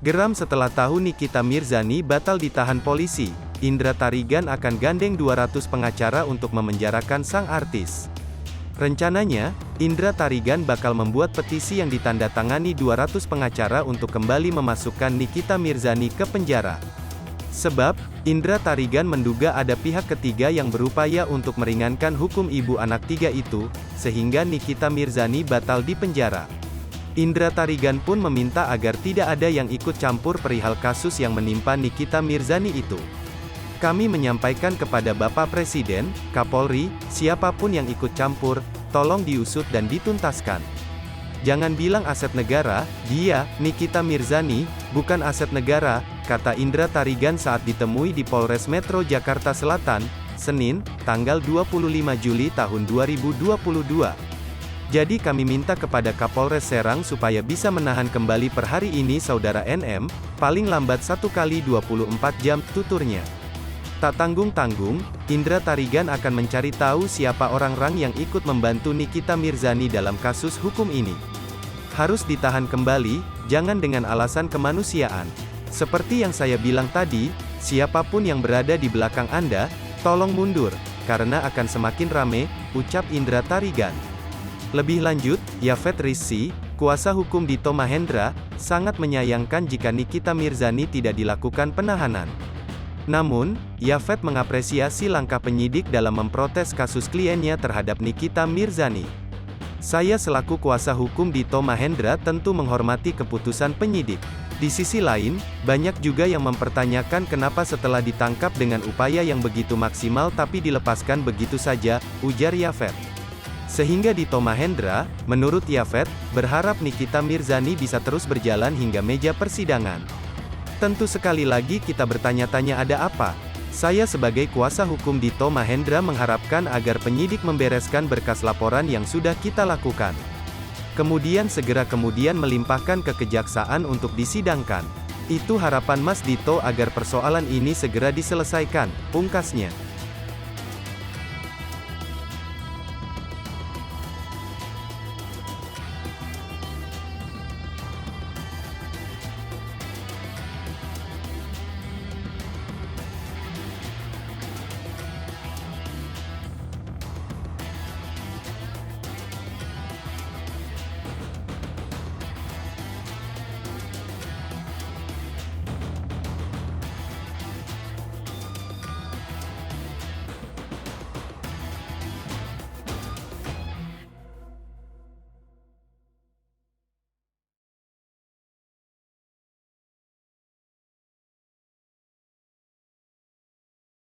Geram setelah tahu Nikita Mirzani batal ditahan polisi, Indra Tarigan akan gandeng 200 pengacara untuk memenjarakan sang artis. Rencananya, Indra Tarigan bakal membuat petisi yang ditandatangani 200 pengacara untuk kembali memasukkan Nikita Mirzani ke penjara. Sebab, Indra Tarigan menduga ada pihak ketiga yang berupaya untuk meringankan hukum ibu anak tiga itu, sehingga Nikita Mirzani batal di penjara. Indra Tarigan pun meminta agar tidak ada yang ikut campur perihal kasus yang menimpa Nikita Mirzani itu. Kami menyampaikan kepada Bapak Presiden, Kapolri, siapapun yang ikut campur, tolong diusut dan dituntaskan. Jangan bilang aset negara, dia, Nikita Mirzani, bukan aset negara, kata Indra Tarigan saat ditemui di Polres Metro Jakarta Selatan, Senin, tanggal 25 Juli tahun 2022. Jadi kami minta kepada Kapolres Serang supaya bisa menahan kembali per hari ini saudara NM, paling lambat 1 kali 24 jam, tuturnya. Tak tanggung-tanggung, Indra Tarigan akan mencari tahu siapa orang-orang yang ikut membantu Nikita Mirzani dalam kasus hukum ini. Harus ditahan kembali, jangan dengan alasan kemanusiaan. Seperti yang saya bilang tadi, siapapun yang berada di belakang Anda, tolong mundur, karena akan semakin rame, ucap Indra Tarigan. Lebih lanjut, Yafet Rizky, kuasa hukum Dito Mahendra, sangat menyayangkan jika Nikita Mirzani tidak dilakukan penahanan. Namun, Yafet mengapresiasi langkah penyidik dalam memprotes kasus kliennya terhadap Nikita Mirzani. Saya selaku kuasa hukum Dito Mahendra tentu menghormati keputusan penyidik. Di sisi lain, banyak juga yang mempertanyakan kenapa setelah ditangkap dengan upaya yang begitu maksimal tapi dilepaskan begitu saja, ujar Yafet. Sehingga Dito Mahendra, menurut Yafet, berharap Nikita Mirzani bisa terus berjalan hingga meja persidangan. Tentu sekali lagi kita bertanya-tanya ada apa? Saya sebagai kuasa hukum Dito Mahendra mengharapkan agar penyidik membereskan berkas laporan yang sudah kita lakukan. Kemudian segera melimpahkan ke kejaksaan untuk disidangkan. Itu harapan Mas Dito agar persoalan ini segera diselesaikan, pungkasnya.